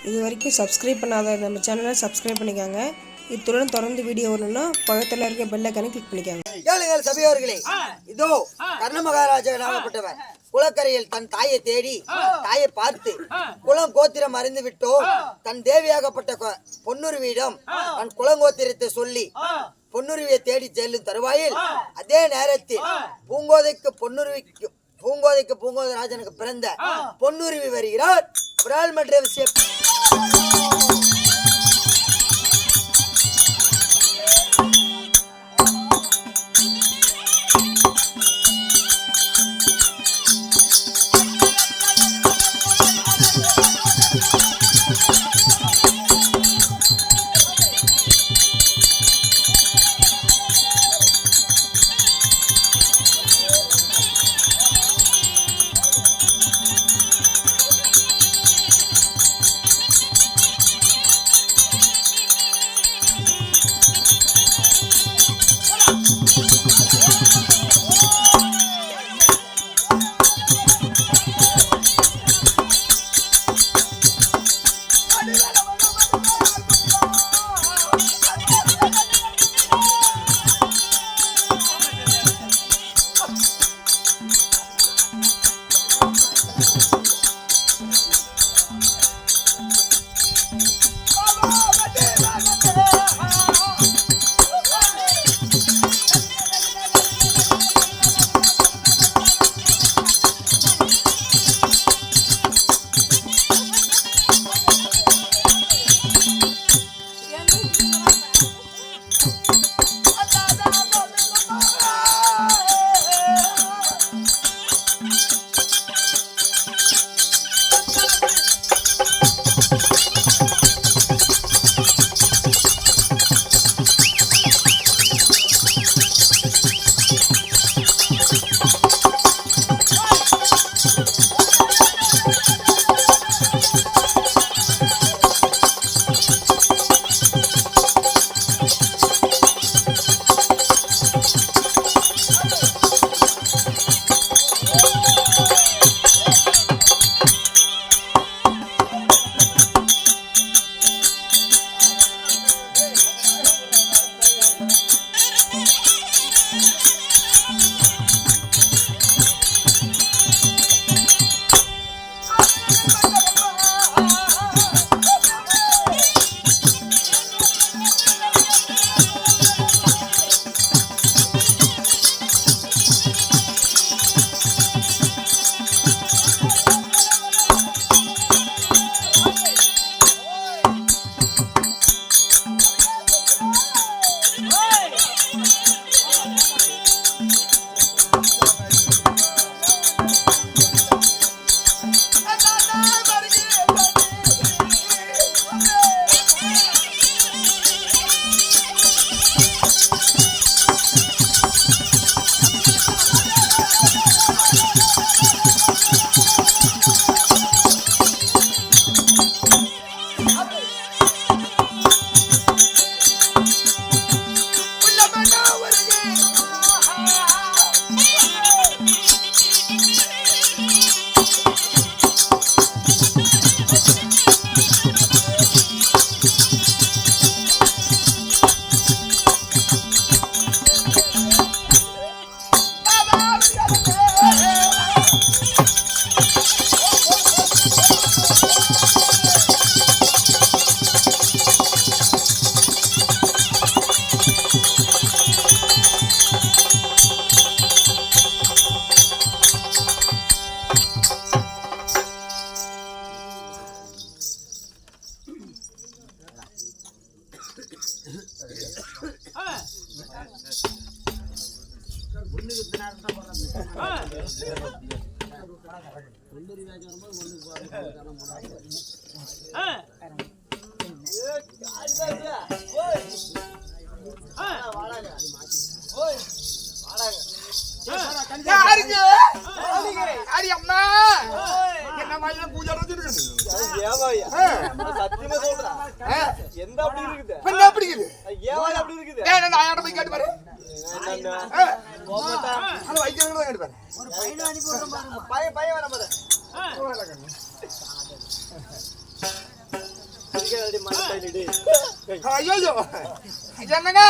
இது வரைக்கும் சப்ஸ்கிரைப் பண்ணாத நம்ம சேனலை சப்ஸ்கிரைப் பண்ணிக்கோங்க. இத்துடன் தொடர்ந்து வீடியோ வரணும்னா பக்கத்தில் இருக்க பெல் ஐகானை கிளிக் பண்ணிக்கோங்க. ஏழுங்கள் சபையோர்களே, இதோ கர்ண மகாராஜாகப்பட்டவர் குளக்கரையில் தன் தாயை தேடி தாயை பார்த்து குளம் கோத்திரம் அறிந்து விட்டோ தன் தேவியாகப்பட்ட பொன்னுருவியிடம் தன் குளங்கோத்திரத்தை சொல்லி பொன்னுருவியை தேடி செல்லும் தருவாயில் அதே நேரத்தில் பூங்கோதைக்கு பூங்கோதராஜனுக்கு பிறந்த பொன்னுருவி வருகிறார். அவரால் மற்ற விஷயம் பையன் வர ஐயோ என்னங்க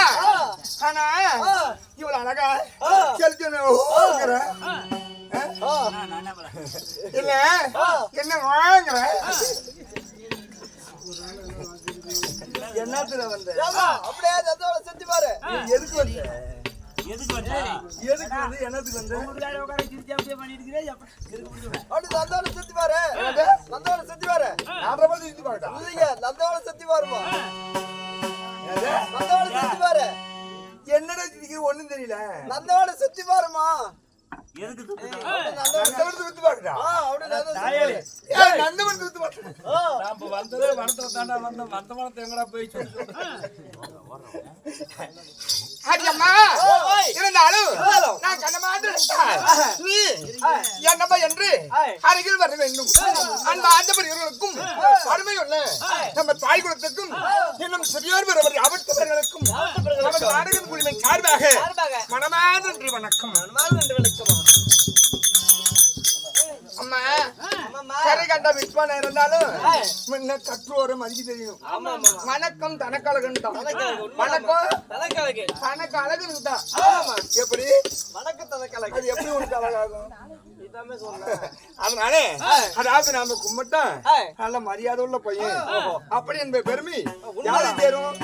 ஆனா இவ்வளவு அழகா இல்ல என்ன வாங்குற என்னத்துல வந்த அப்படியே அதோட செஞ்சு பாரு. எதுக்கு வந்த எதுக்கு வந்து என்னத்துக்கு வந்து அப்படி நந்தோட சுத்தி பாரு. நந்தோட சுத்தி பாரு. சுத்தி பாக்கட்டா இல்லைங்க நந்தோட சுத்தி பாருமா. நந்தோட சுத்தி பாரு. என்னடா இதுக்கு ஒண்ணும் தெரியல. நந்தோட சுத்தி பாருமா. எதுக்கு நந்தோட சுத்தி பாக்கட்டா நந்தவன் சுத்தி பாக்கட்டா நாம வந்ததே வனத்துல தாண்டா வந்தோம். வந்த வனத்தை எங்கடா போய் சொல்லு. அம்மா இருந்தாலும் நான் கண்ணமாட்டு நீ என்னப்பா என்று அருகில் வர வேண்டும். அந்த ஆண்டவர்களுக்கும் அருமை உள்ள நம்ம தாய் குலத்துக்கும் இன்னும் சிறியோர் பெறவர் அவற்றவர்களுக்கும் நமது நாடகம் குழுவின் சார்பாக மனமார்ந்த வணக்கம். அம்மா கரை கண்ட விற்பனை இருந்தாலும் முன்ன கற்றோர மதிக்க தெரியும். வணக்கம் தனக்கழகன் தான். வணக்கம் தனக்கு அழகுன்னு தான். எப்படி வணக்கம் தனக்கழகு. அது எப்படி உனக்கு அழகாகும்? அதனால அதாவது நாம கும்பிட்டா நல்ல மரியாதை உள்ள பையன் அப்படி என்பது பெருமை யாரும் சேரும்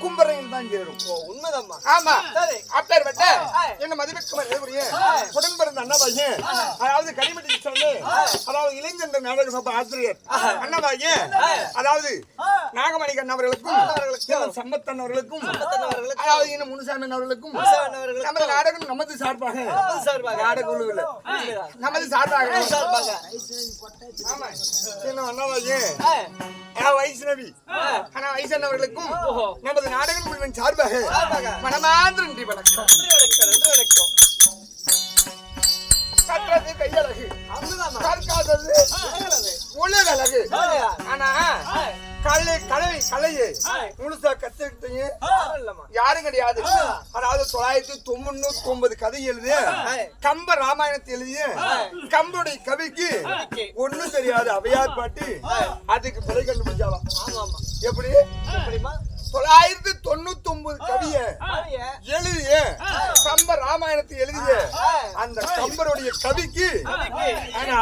கும்பரையும் தான் சேரும். உண்மைதான். ஆமா அப்பேற்பட்ட என்ன மதிப்புக்கு உடன் பிறந்த அண்ணா பையன் அதாவது கனிமட்டி சொல்லு அதாவது இளைஞர் நாடக சபை ஆசிரியர் அண்ணா பையன் அதாவது நாகமணி அவர்களுக்கும் சம்பத்தன் அவர்களுக்கும் அதாவது இன்னும் முனுசாமி அவர்களுக்கும் நமது நாடகம் நமது சார்பாக நாடக குழுவில் நமது சார்பாக ஆமா சின்ன அண்ணா பையன் வைஷ்ணவி ஆனா வைசன் அவர்களுக்கும் நமது நாடகம் குழுவின் சார்பாக மனமார்ந்த நன்றி வணக்கம். கற்றது கையழகு கற்காதது உலக அழகு. ஆனா கலையை முழுசா கத்துக்கிட்டீங்க யாரும் கிடையாது. அதாவது 999 கதை எழுதிய கம்ப ராமாயணத்தை எழுதிய கம்புடைய கவிக்கு ஒண்ணும் தெரியாது அவையார் பாட்டு அதுக்கு பிழை கண்டுபிடிச்சாலாம். எப்படி 999 கவிய எழுதிய கம்ப ராமாயணத்தை எழுதிய அந்த கம்பருடைய கவிக்கு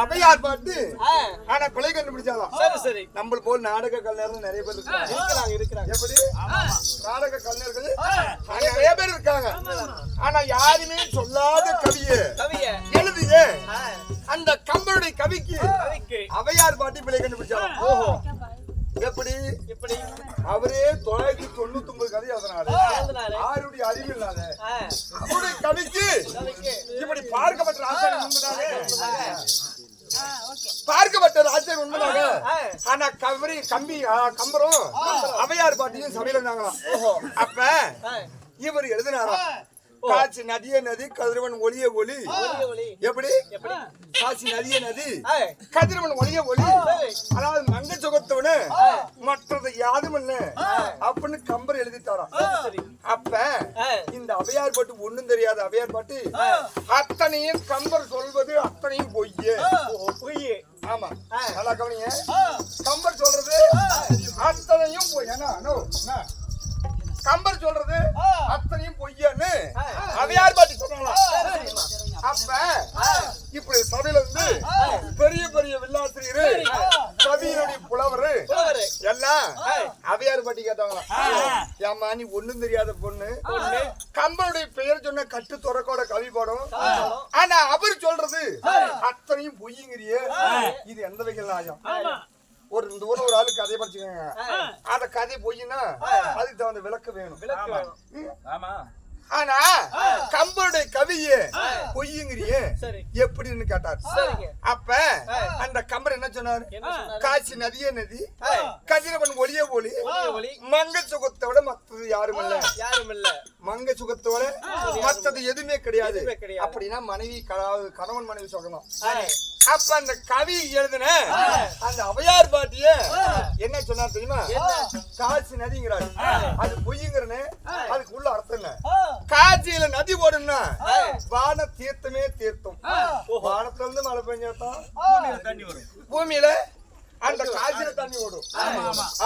அவையார் பாட்டு ஆனா பிழை கண்டுபிடிச்சாலாம். நம்ம போல் நாடக கலைஞர்கள் நிறைய பேர் இருக்காங்க. எப்படி நாடக கலைஞர்கள் நிறைய பேர் இருக்காங்க. ஆனா யாருமே சொல்லாத கவிய எழுதிய அந்த கம்பருடைய கவிக்கு அவையார் பாட்டு பிழை கண்டுபிடிச்சாலாம். எப்படி அவரே 999 கதை எழுதினாரு. ஆருடைய அறிவு இல்லாத அவருடைய கவிக்கு இப்படி பார்க்கப்பட்ட ஆசிரியர் பார்க்கப்பட்ட ஆசிரியர் உண்மையாக ஆனா கம்பரும் அவையார் பாட்டியும் சபையில இருந்தாங்களாம். அப்ப இவர் எழுதினாராம் காட்சி நதிய நதி கதிரவன் ஒளிய ஒளி. எப்படி காட்சி நதிய நதி கதிரவன் ஒளிய ஒளி அதாவது மங்க சுகத்தவனு மற்றது யாரும் இல்ல அப்படின்னு கம்பர் எழுதிட்டாராம். அப்ப இந்த அவையார் பாட்டு ஒண்ணும் தெரியாது. அவையார் பாட்டு அத்தனையும் கம்பர் சொல்வது அத்தனையும் பொய். ஆமா நல்லா கவனிங்க. கம்பர் சொல்றது அத்தனையும் பொய். கம்பர் சொல்றது அத்தனையும் பொய்யன்னு அவையார் பாட்டி சொன்னாங்களா. அப்ப இப்படி சபையில இருந்து பெரிய பெரிய வில்லாசிரியர் கவியினுடைய புலவர் எல்லாம் அவையார் பாட்டி கேட்டாங்களாம். ஏமா நீ ஒண்ணும் தெரியாத பொண்ணு கம்பனுடைய பெயர் சொன்ன கட்டு துறக்கோட கவி பாடும். ஆனா அவர் சொல்றது அத்தனையும் பொய்யுங்கிறிய இது எந்த வகையில் ஆகும்? ஒரு இந்த ஊர்ல ஒரு ஆளு கதையை படிச்சுக்கோங்க. அந்த கதை பொய்னா அதுக்கு தகுந்த விளக்கு வேணும். ஆனா கம்பனுடைய கவிய பொய்யுங்கிறிய எப்படின்னு கேட்டார். அப்ப அந்த கம்பர் என்ன சொன்னாரு? காட்சி நதியே நதி கதிரவன் ஒளிய ஒளி மங்க சுகத்தை விட மற்றது யாரும் இல்ல. மங்க சுகத்தை விட மற்றது எதுவுமே கிடையாது. அப்படின்னா மனைவி கணவன் மனைவி சொல்லணும். அப்ப அந்த கவி எழுதின அந்த அவையார் பாட்டிய என்ன சொன்னார் தெரியுமா? காட்சி நதிங்கிறாரு அது பொய்யுங்கிறனே அதுக்கு உள்ள அர்த்தம் என்ன? காட்சியில நதி ஓடுனா வான தீர்த்தமே தீர்த்தம். வானத்துல இருந்து மழை பெஞ்சாதான் பூமியில அந்த காட்சியில தண்ணி ஓடும்.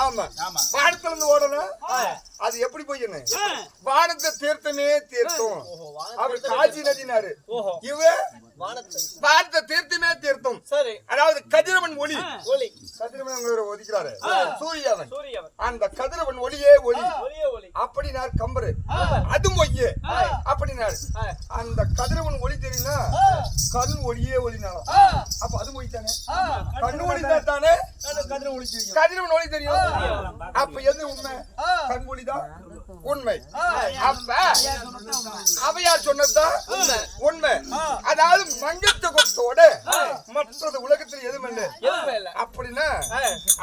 ஆமா வானத்துல இருந்து ஓடணும். அது எப்படி போயின்னு வானத்தை தீர்த்தமே தீர்த்தம் அவர் காஞ்சி நதினாரு. இவன் வானத்தை தீர்த்தமே தீர்த்தம். அதாவது கதிரவன் ஒளி. கதிரவன் ஒதுக்கிறாரு சூரியவன். அந்த கதிரவன் ஒளியே ஒளி அப்படினார் கம்பரு. அது மொய்யே அப்படினாரு. அந்த கதிரவன் ஒளி தெரியுமா கண் ஒளியே ஒளினாலும் அப்ப அது மொய் தானே. கண் ஒளி தானே கதிரவன் ஒளி தெரியும். அப்ப எது உண்மை? கண் ஒளிதான் உண்மை. அப்ப அவையார் சொன்னதுதான் உண்மை. அதாவது மங்கத்துவத்தோட மற்றது உலகத்தில் எதுவும் இல்லை. அப்படின்னா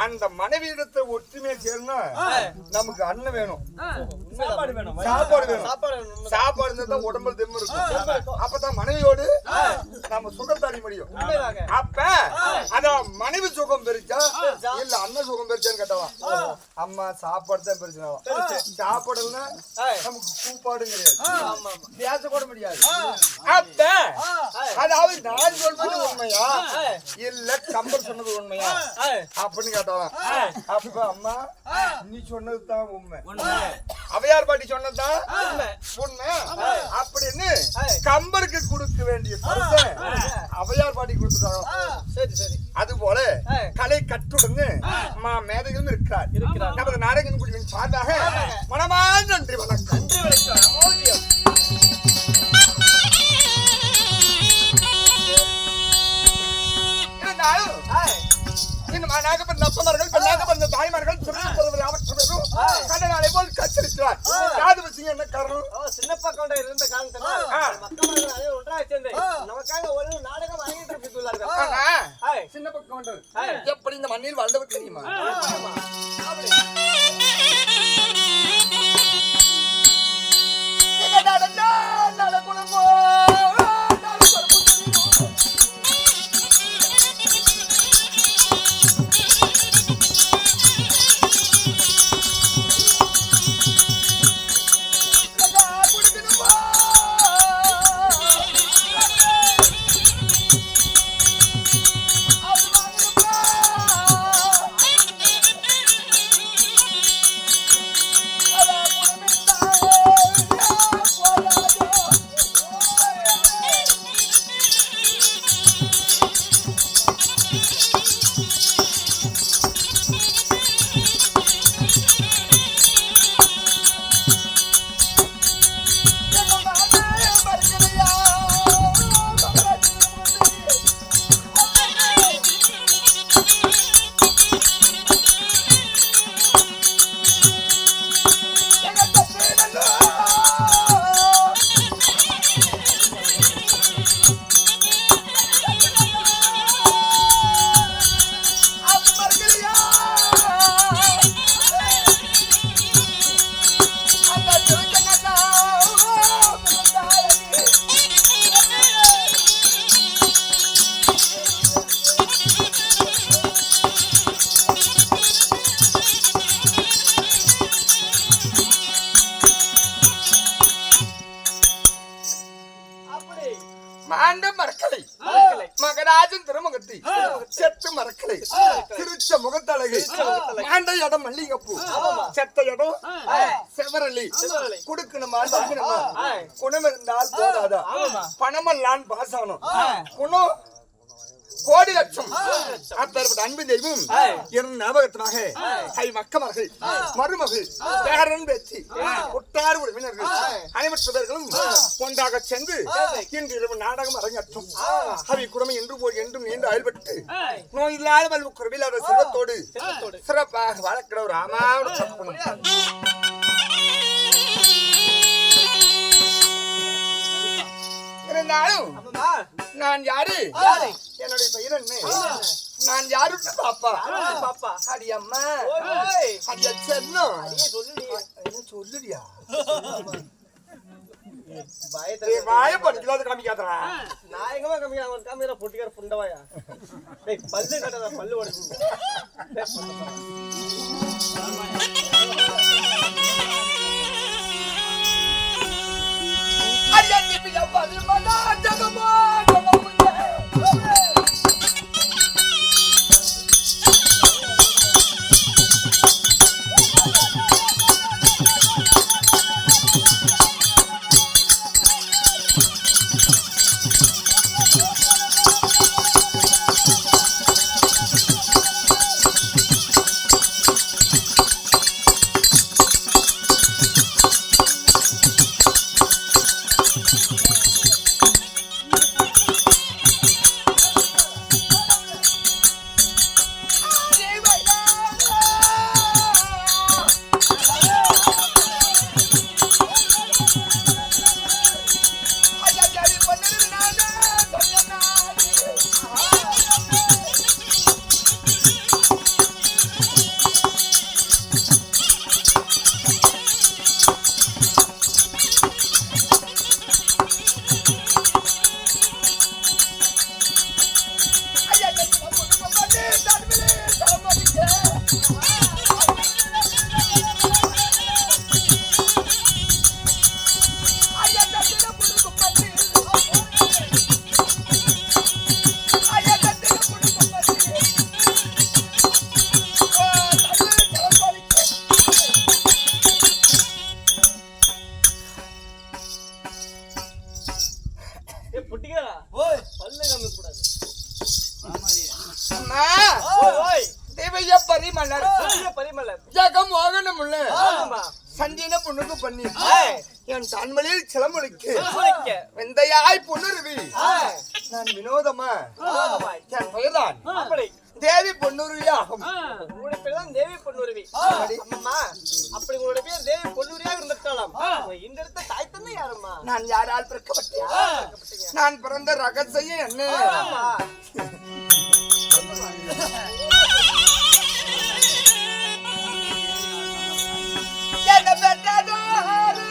அந்த மனைவியிடத்தை ஒற்றுமையா சேர்னா நமக்கு அண்ணன் வேணும், சாப்பாடு வேணும். சாப்பாடு இருந்தா உடம்புல தெம்பு இருக்கும். அப்பதான் மனைவியோடு நம்ம சுகம் தடி முடியும். அப்ப அத மனைவி சுகம் பெருச்சா இல்ல அண்ணன் சுகம் பெருச்சான்னு கேட்டவா அம்மா சாப்பாடு தான் பெருச்சுனாலும் சாப்பாடு நமக்கு கூப்பாடு கிடையாது, பேச கூட முடியாது. அப்ப அதாவது நான் சொல்றது உண்மையா இல்ல கம்பர் சொன்னது உண்மையா அப்படின்னு கேட்டாலாம். அப்ப அம்மா நீ சொன்னதுதான் உண்மை, அவையார் பாட்டி சொன்னதுதான் உண்மை அப்படின்னு கம்பருக்கு கொடுக்க வேண்டிய பரிசை அவையார் பாட்டி கொடுத்துட்டாங்க. அது போல கலை கற்றுடன் மேதைகளும் இருக்கிறார். நமது நாடகம் குழுவின் சார்பாக மனமான நன்றி வணக்கம். நப்பமார்கள் பெண்ணாக வந்த தாய்மார்கள் கண்ட நாளை போல் கச்சரிக்கிறார். யாதவ சிங் என்ன காரணம்? சின்னப்பா கவுண்டர் இருந்த காலத்துல மக்கள் ஒன்றாக சேர்ந்து நமக்காக ஒரு நாடகம் அரங்கேற்றிருக்கிறார்கள். சின்னப்பா கவுண்டர் எப்படி இந்த மண்ணில் வாழ்ந்தவர் தெரியுமா? மகராஜன் திருமுகத்தி செத்து மரக்கலை திருச்ச முகத்தழகு மாண்ட இடம் மல்லிகப்பூ செத்த இடம் செவரளி குடுக்கணுமா குணம் இருந்தால் போதாதா பணமெல்லாம் பாசானம் குணம் கோடி லட்சம் அப்பேற்பட்ட அன்பு தெய்வம் என் ஞாபகத்தினாக கை மக்கமர்கள் மருமகள் பேரன் பேச்சு உற்றார் உறவினர்கள் அனைவற்ற பேர்களும் ஒன்றாக சென்று இன்று இரவு நாடகம் அரங்கேற்றும். அவை குடும்பம் என்று போய் என்றும் நீண்டு அயல்பட்டு நோய் இல்லாத வல்வு குறைவில்லாத செல்வத்தோடு சிறப்பாக வளர்க்கிற ஒரு ராமாவோட சப்பனம். இருந்தாலும் நான் யாரு? என்னுடைய பெயர் என்ன? நான் யாரு? பாப்பா. பாப்பா அடி அம்மா அடியா செல்லம் சொல்லுடியா வாய படிக்கல காமிக்காதா நாயகமா காமிக்கிற பொட்டிக்கார புண்டவாயா பல்லு கட்டதா பல்லு உடைச்சு புதிய பரிமலர் பரிமளம் ஜெகம் மோகனமுள்ள ஆமா சஞ்சீன பொண்ணுக்கு பண்ணி ஏய் என் தன்மொழியில் சிலம்பொழிக்கு போய்க்க வெந்தையாய் பொன்னுருவி ஏய் நான் வினோதமா போகவாய் என் பெயர்தான் அப்படி தேவி பொன்னுருவி ஆகும் உங்களுடைய பேர் தான் தேவி பொன்னுருவி அம்மா அப்படி உங்களுடைய பேர் தேவி பொன்னுருவியாக இருந்திருக்கலாம் இந்த இடத்த தாய் தந்தை யாரும்மா நான் யாரால் பிறக்கப்பட்டேன் நான் பிறந்த ரகசியம் என்ன ஆமா என்ன பெற்றதோரு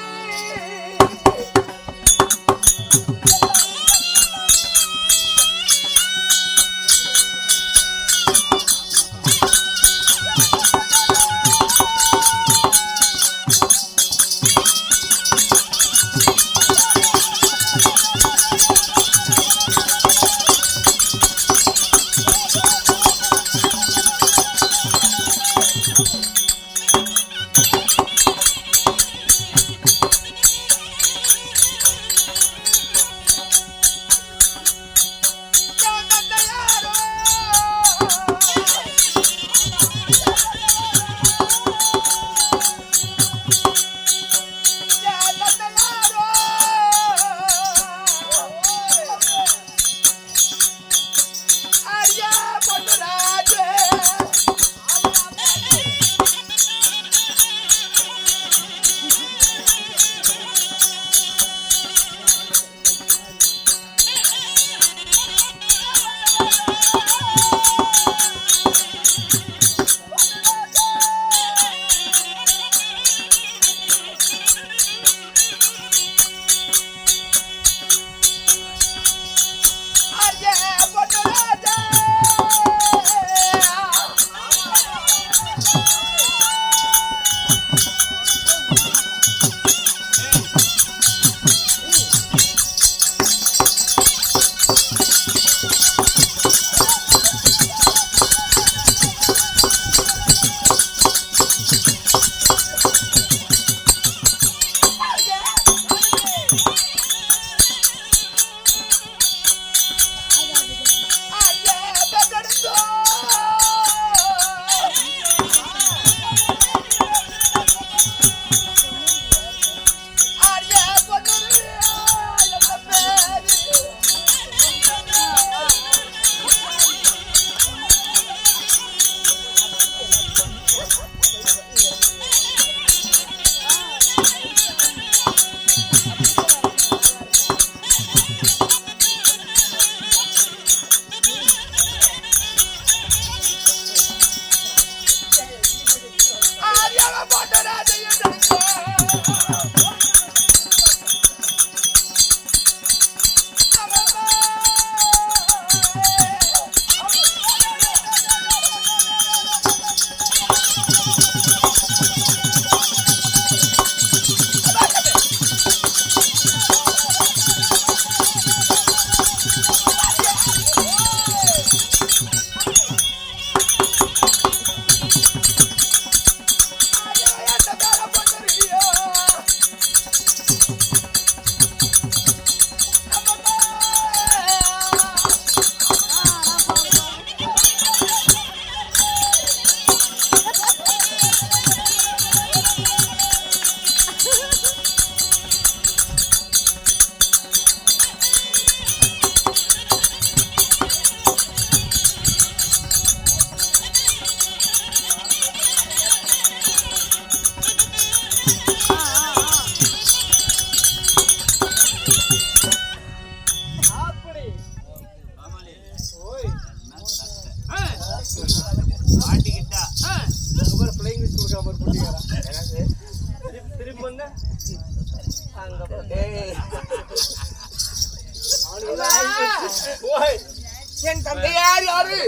என் தந்தையார் யாரு?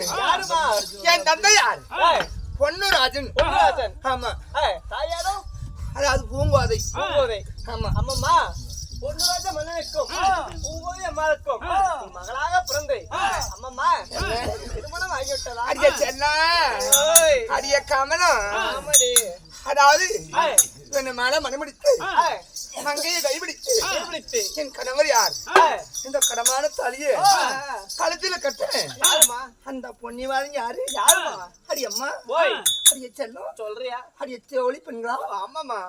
என் தந்தையார் பொன்னுராஜன். ஆமா. தாயாரோ அதாவது பூங்கோதை. ஆமா. அம்மம்மா பொன்னுராஜ மன்னனுக்கும் பூங்கோதை அம்மாளுக்கும் மகளாக பிறந்தே அம்மம்மா திருமணம் ஆகிவிட்டதா? அடிய சென்னா அடிய கமனம். ஆமாடி. அதாவது என்ன மேல மனமுடித்து மங்கையை கைபிடித்து கைபிடித்து என் கணவர் யார் இந்த கடமான தலையை கழுத்துல கட்டுறேன் யாருமா அந்த பொன்னிவாரன் யாரு யாருமா அடி அம்மா போய் அடிய செல்லம் சொல்றியா அடிய தோழி பெண்களா ஆமாமா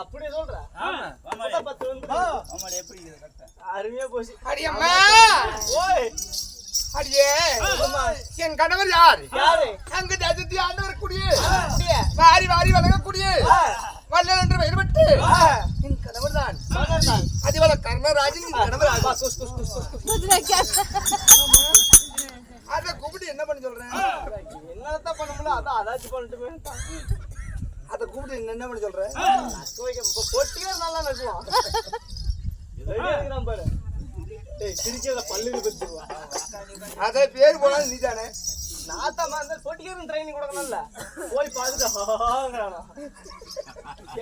அப்படி சொல்ற அருமையா போச்சு. அடியம்மா ஓய் அடியே என் கணவர் யார்? யாரு? அங்கு தேசத்தி ஆண்டவர் கூடிய அப்படியே வாரி வாரி வழங்கக்கூடிய வல்லல் என்று பெயர்பட்டு என் கணவர் தான். அதுவல கர்ணராஜன் என் கணவர். அத கூப்பிட்டு என்ன பண்ண சொல்றேன்? என்னதான் பண்ண முடியல அதான் அதாச்சும் பண்ணிட்டுமே. அத கூப்பிட்டு என்ன பண்ண சொல்றேன்? பொட்டியே நல்லா நக்குவான் பாரு. டேய் சிரிக்கிறத பல்லுக்கு பெற்றுவா. அத பேர் போனாலும் நீ தானே. நாத்தாமா அந்த பொட்டிக்காரன் ட்ரைனிங் கொடுக்கணும்ல போய் பார்த்துட்டு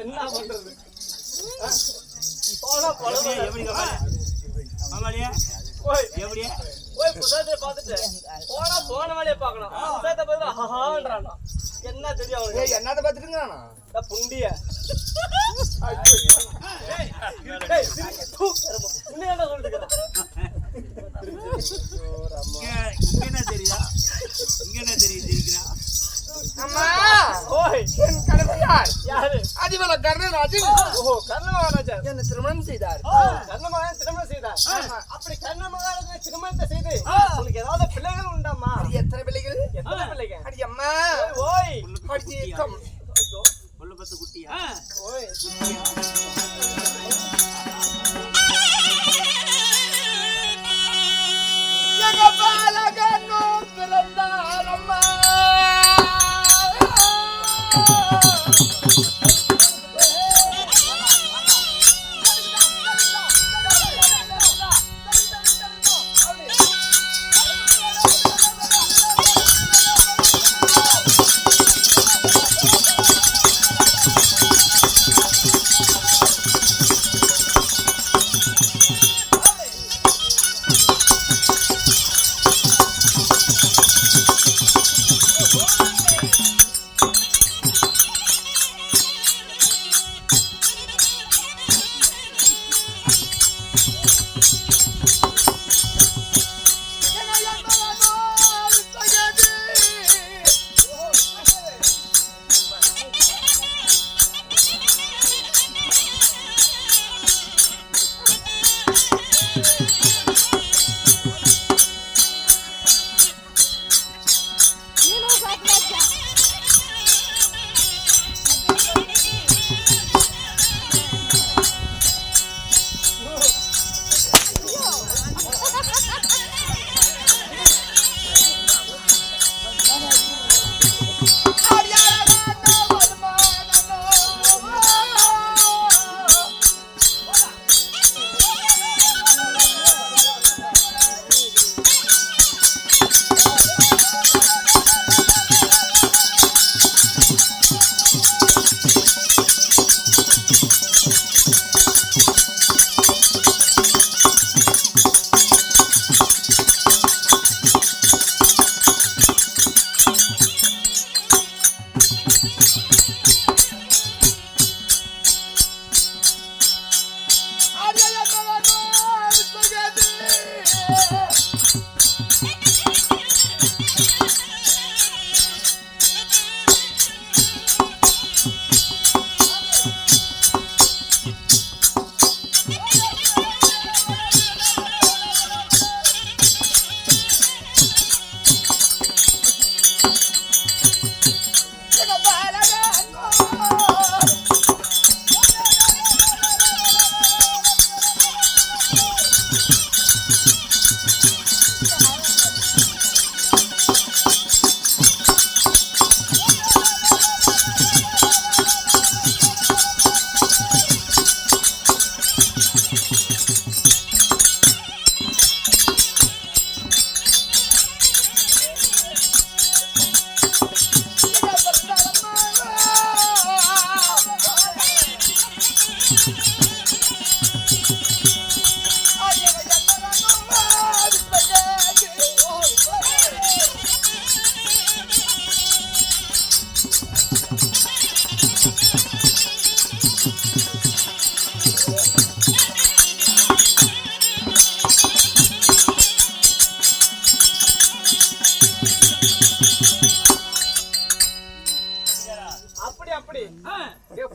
என்ன பண்றது போனா எப்படி மாமாலியா போய் எப்படியா போய் புத்தகத்தை பார்த்துட்டு போன வழியே பார்க்கணும் புத்தகத்தை பார்த்து ஹஹான்றானா என்ன தெரியும் அவனுக்கு என்னத்த பாத்துட்டுங்கிறானா புண்டிய உன்னையாண்டா சொல்லிட்டு இங்க என்ன தெரியுதா இங்க என்ன தெரியுது தெரியுதா அம்மா ஓய் என் கணவர் யாரு அதிபல கர்ணராஜன் ஓஹோ கர்ணமகாராஜர் என்ன திருமணம் செய்தார் கர்ணமகாராஜன் திருமணம் செய்தார் அப்படி கர்ணமகாராஜன் திருமணத்தை செய்து உனக்கு ஏதாவது பிள்ளைகள் உண்டாமா எத்தனை பிள்ளைகள் எத்தனை பிள்ளைங்க அடி அம்மா ஓய் படித்தீக்கம் கொள்ள பத்து குட்டியா ஓய் எங்க பாலகனோ பிறந்தார் அம்மா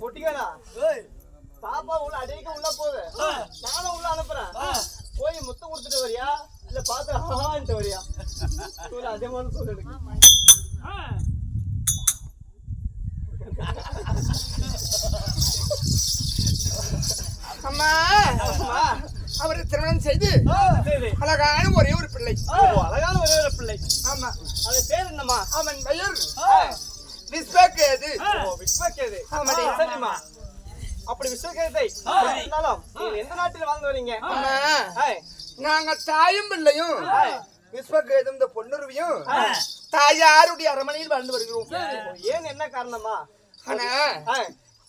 பொட்டிக்காரா பாப்பா உள்ள அடிக்க உள்ள போகுது நானும் உள்ள அனுப்புறேன் போய் முத்தம் கொடுத்துட்டு வரியா இல்ல பாத்து ஹான்ட்டு வரியா சொல்லு அதே மாதிரி சொல்லு அம்மா அவரை திருமணம் செய்து அழகான ஒரே ஒரு பிள்ளை. அழகான ஒரே ஒரு பிள்ளை. ஆமா. அது பேர் என்னம்மா? அவன் பெயர் விஸ்வகேது. விஸ்வகேது. சரிம்மா. அப்படி விஸ்வகேதை இருந்தாலும் நீங்க எந்த நாட்டில் வாழ்ந்து வரீங்க? நாங்க தாயும் பிள்ளையும் விஸ்வகேதும் இந்த பொன்னுருவியும் தாயாருடைய அரமனையில் வாழ்ந்து வருகிறோம். ஏன் என்ன காரணமா? ஆனா ஆ,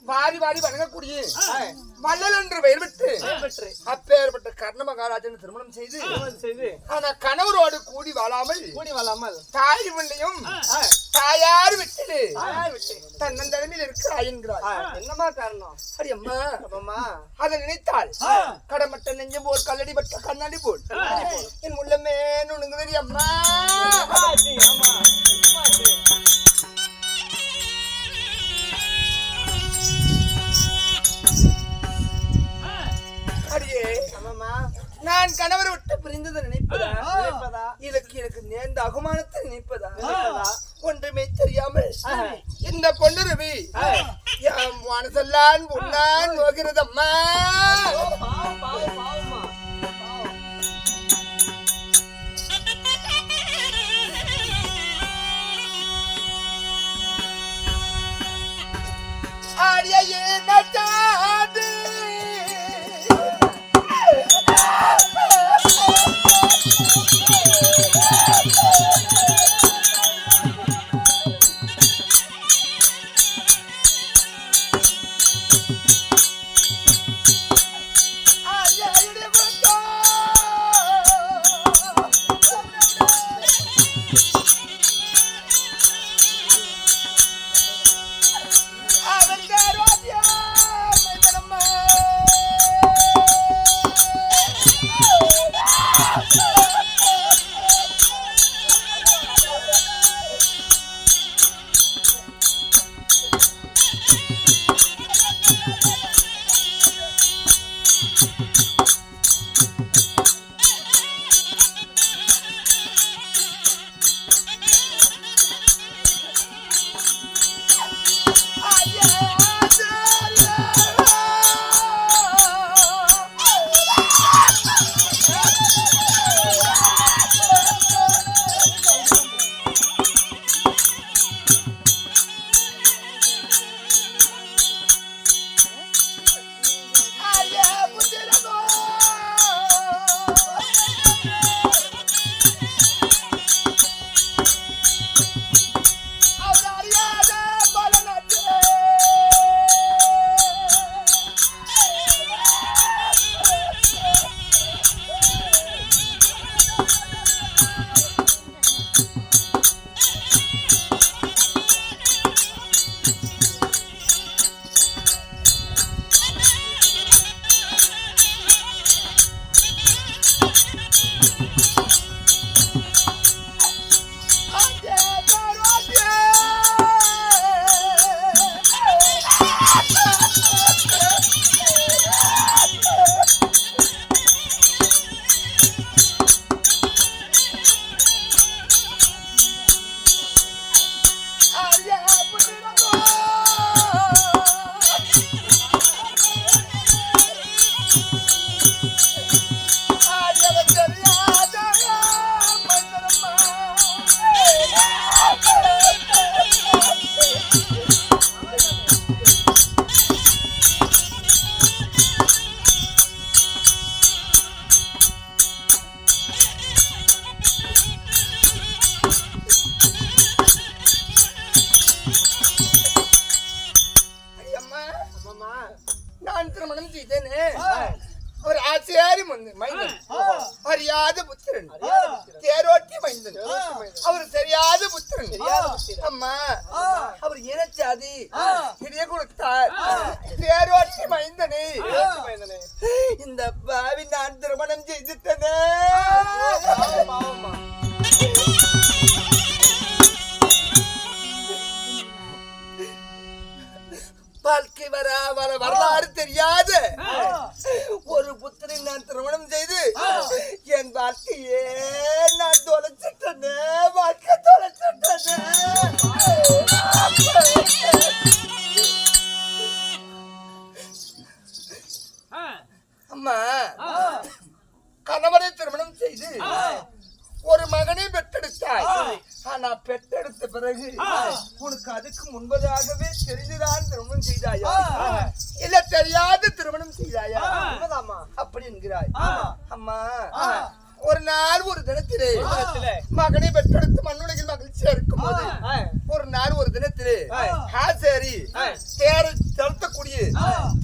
வாரி வாரி வணங்கக்கூடிய வள்ளல் என்று பெயர் பெற்று பெற்று அப்பேற்பட்ட கர்ண மகாராஜன் திருமணம் செய்து செய்து ஆனா கணவரோடு கூடி வாழாமல் கூடி வளாமல் தாய் பிள்ளையும் தாயார் விட்டு யார் விட்டு? தன்னந்தனிமையில் இருக்கிறாய் என்கிறார். என்னமா காரணம்? அடி அம்மா அப்பம்மா அதை நினைத்தால் கடமட்ட நெஞ்சம் போல் கல்லடி பட்ட கண்ணாடி போல் என் உள்ளமே நுணுங்குதடி அம்மா. ஆச்சு, ஆமா ஆச்சு. அடியே ஆமாம்மா. நான் கணவரை விட்டு பிரிந்ததை நினைப்பதா நினைப்பதா? எனக்கு நேர்ந்த அவமானத்தை நினைப்பதா நினைப்பதா? ஒன்றுமே தெரியாமல் இந்த பொன்னுருவி என் மனசெல்லாம் உண்ணான் போகிறதம்மா. பாவம் பாவம் பாவம்மா பாவம். அடியே நட்டாது நான் திருமணம் செய்தேனே அவர் ஆச்சாரி மைந்தன் அறியாத புத்திரன் தேரோட்டி மைந்தன் அவர் தெரியாத புத்திரன் அம்மா அவர் இனச்சாதி இடைய கொடுத்தார் தேரோட்டி மைந்தனே இந்த பாவி நான் திருமணம் செய்துட்டனே. வாழ்க்கை வரலாறு தெரியாத ஒரு புத்திரை நான் திருமணம் செய்து என் வாழ்க்கையே நான் தொலைச்சிட்டனே. வாழ்க்கை தொலைச்சிட்டனே. அம்மா கணவரை திருமணம் செய்து ஒரு மகனை பெற்றெடுத்தாய். ஆனா பெற்றெடுத்த பிறகு உனக்கு அதுக்கு முன்பதாகவே தெரிந்துதான் திருமணம் செய்தாயா இல்ல தெரியாத திருமணம் செய்தாயா? அப்படி என்கிறாய். அம்மா ஒரு நாள் ஒரு தினத்திலே மகனை பெற்றெடுத்து மண்ணுலகில் மகிழ்ச்சியா இருக்கும் போது ஒரு நாள் ஒரு தினத்திலே சரி தேரை செலுத்தக்கூடிய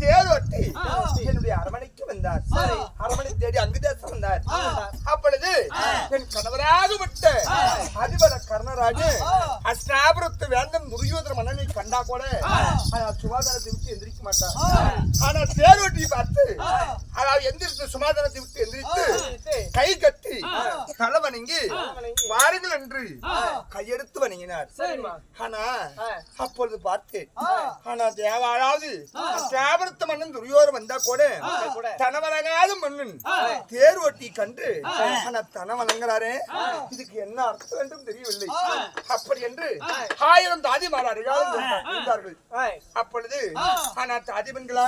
தேரோட்டி என்னுடைய அரமனைக்கு வந்தார். அரமனை தேடி அங்குதேசம் வந்தார். அப்பொழுது என் கணவராகப்பட்ட அதிபர கர்ணராஜு அஷ்டாபுரத்து வேந்தன் துரியோதன மன்னனை கண்டா கூட சுகாதாரத்தை விட்டு எந்திரிக்க மாட்டார். ஆனா தேரோட்டி பார்த்து அதாவது எந்திரித்து சுமாதானத்தை விட்டு எந்திரித்து கை கட்டி தலை வணங்கி வாருங்கள் என்று கையெடுத்து வணங்கினார். ஆனா அப்பொழுது பார்த்தேன் ஆனா தேவாராவது அஷ்டாபுரத்து மன்னன் துரியோதன வந்தா கூட தனவனகாத மன்னன் தேரோட்டி கண்டு ஆனா தன வணங்குறாரே இதுக்கு என்ன அர்த்தம் என்றும் தெரியவில்லை. அப்படி என்று 1000 தாதிமார்கள் இருந்தார்கள். அப்பொழுது ஆனா தாதிமன்களா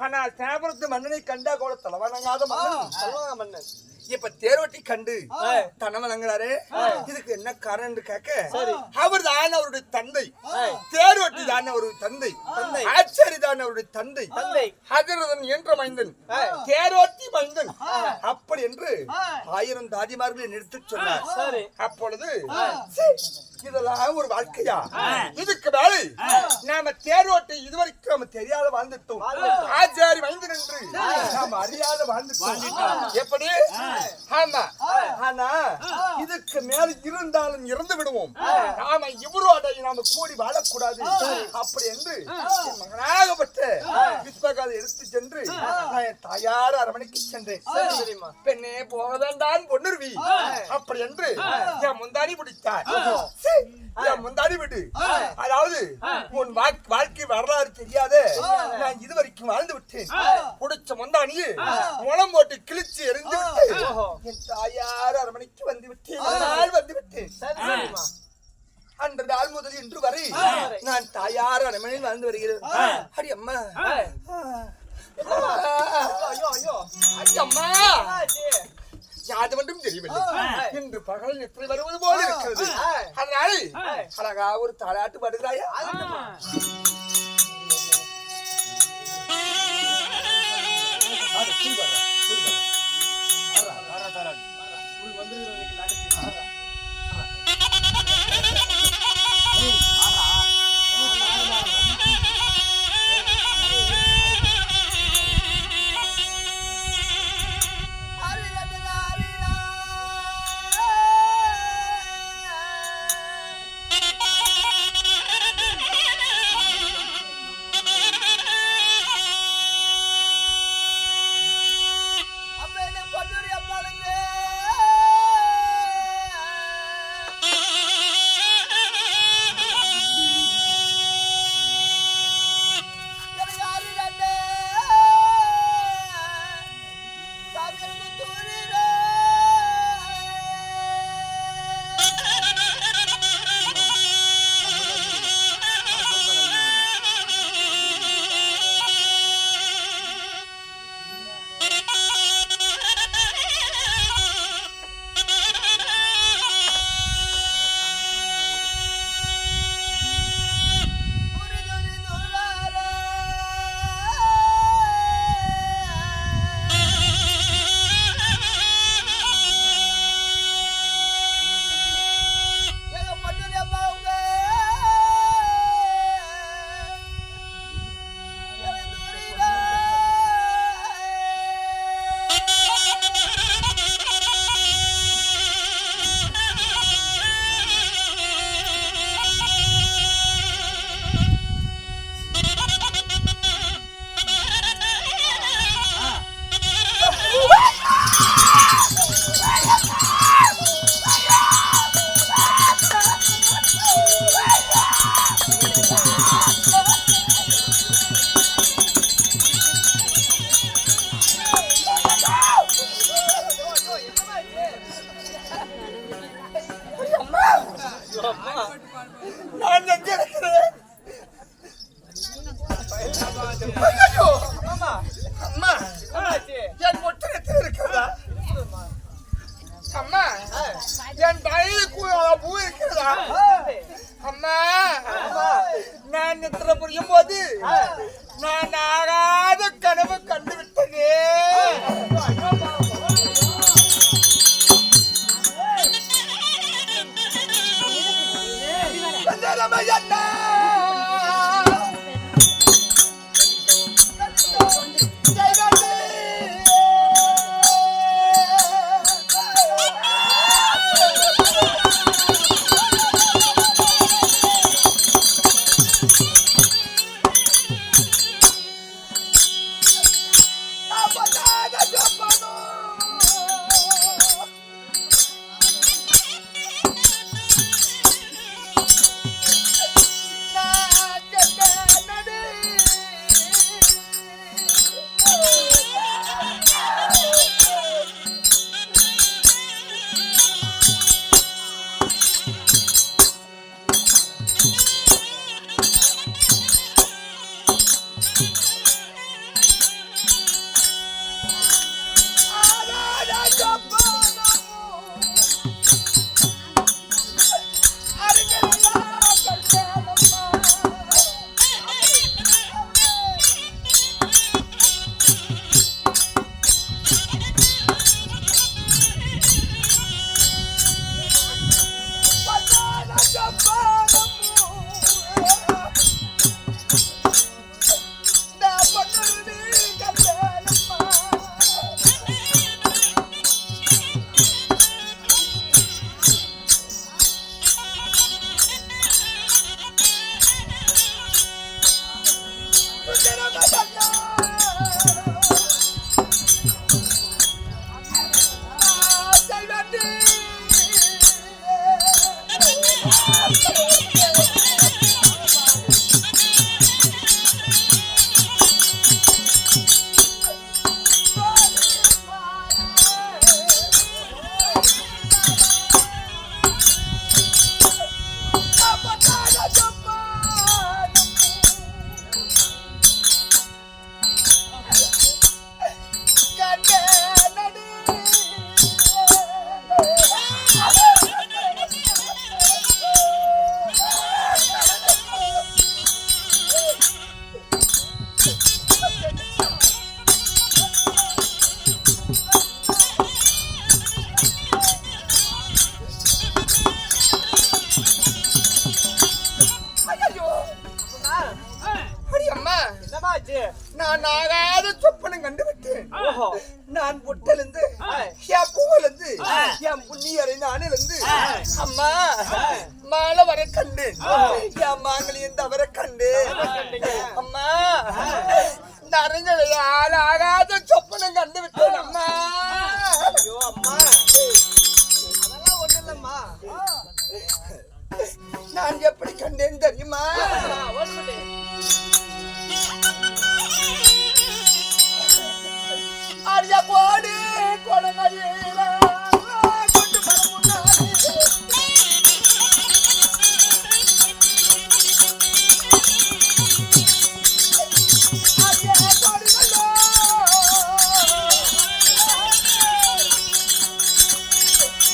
ஆனா தேவரத்து மன்னனை கண்டா கூட தலவணங்காத மன்னன் இப்ப தேரோட்டி கண்டு தனவணங்குறாரு இதுக்கு என்ன காரணம் என்று கேட்க அவர் தான் அவருடைய தந்தை, தேரோட்டி தான் அவருடைய தந்தை, ஆச்சரி தான் அவருடைய தந்தை, அதிரதன் என்ற மைந்தன் தேரோட்டி மைந்தன் அப்படி என்று 1000 தாதிமார்களை நிறுத்தி சொன்னார். அப்பொழுது இதெல்லாம் ஒரு வாழ்க்கையா? இதுக்கு மேலே நாம தேரோட்டை இதுவரைக்கும் நம்ம தெரியாத வாழ்ந்துட்டோம். ஆச்சாரி மைந்தன் என்று நாம அறியாத வாழ்ந்துட்டோம். எப்படி? ஆமா. ஆனா இதுக்கு மேல இருந்தாலும் இறந்து விடுவோம். நாம இவரோட நாம கூடி வாழக்கூடாது. அப்படி என்று மகனாகப்பட்ட விஸ்வகாதை எடுத்து சென்று நான் தாயார் அரமனைக்கு சென்றேன். பெண்ணே போக வேண்டாம் பொன்னுருவி அப்படி என்று என் முந்தாடி பிடித்தார். முந்தாடி விடு, அதாவது உன் வாழ்க்கை வரலாறு தெரியாத நான் இதுவரைக்கும் வாழ்ந்து விட்டேன். புடிச்ச முந்தானியை முளம் போட்டு கிழிச்சு எரிஞ்சு விட்டு என் தாயார் அரமனைக்கு வந்து விட்டேன். அன்று நாள் முதல் இன்று வரை நான் தாயார் அரமனையில் வாழ்ந்து வருகிறேன். அடி அம்மா அம்மா யாது மட்டும் தெரியவில்லை. இன்று பகல் நித்திரை வருவது போல இருக்கிறது. அதனால அழகா ஒரு தாலாட்டு பாடுகிறாயா? நான் ஆகாத கனவு கண்டு விட்டதே. நான் ஆகாத சொப்பனம் கண்டு விட்டேன். ஓஹோ நான் புட்டலிருந்து என் பூவிலிருந்து என் புண்ணியரை நானிலிருந்து அம்மா மாலை வர கண்டு என் மாங்கலியும் தவற கண்டு அம்மா நிறைய ஆகாத சொப்பனம் கண்டு விட்டேன் அம்மா. ஐயோ அம்மா அதெல்லாம் ஒண்ணு இல்லம்மா. நான் எப்படி கண்டேன் தெரியுமா? அடியா போடு கொடங்கையில கொண்டு வர முன்னாடி அடியா போடுங்களோ எனக்கு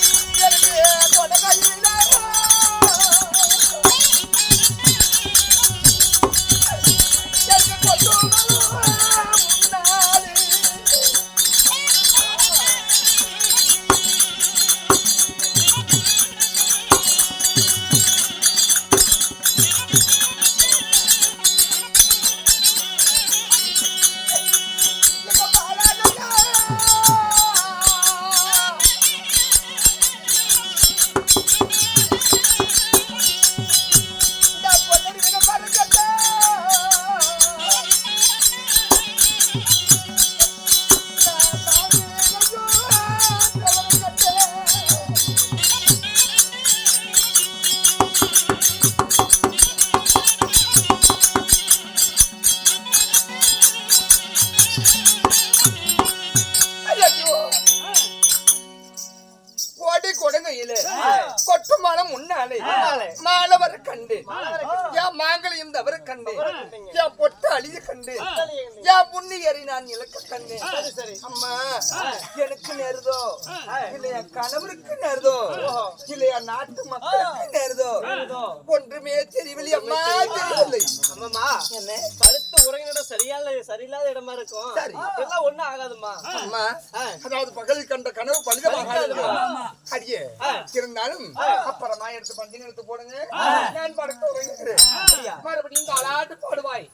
கொடங்கையில கொட்டுமான முன்னாலே மாலை வர கண்டு என் மாங்கலையும் தவற கண்டு என் பொட்ட அழிய கண்டு என் புண்ணியரை நான் இழக்க கண்டு. அம்மா எனக்கு நேருதோ இல்ல என் கணவருக்கு நேருதோ இல்ல என் நாட்டு மக்களுக்கு நேருதோ ஒன்றுமே தெரியவில்லை அம்மா, தெரியவில்லை. அம்மா என்ன படுத்த உறங்கின சரியில்லாத இடமா இருக்கும். இதெல்லாம் ஒண்ணும் ஆகாதுமா. அம்மா அதாவது பகலில் கண்ட கனவு பலிதமாகாது அடியே. இருந்தாலும் அப்புறமா எடுத்து பஞ்சம் எடுத்து போடுங்க, நான் படுத்து உறங்குகிறேன். மறுபடியும் தாலாட்டு போடுவாய்.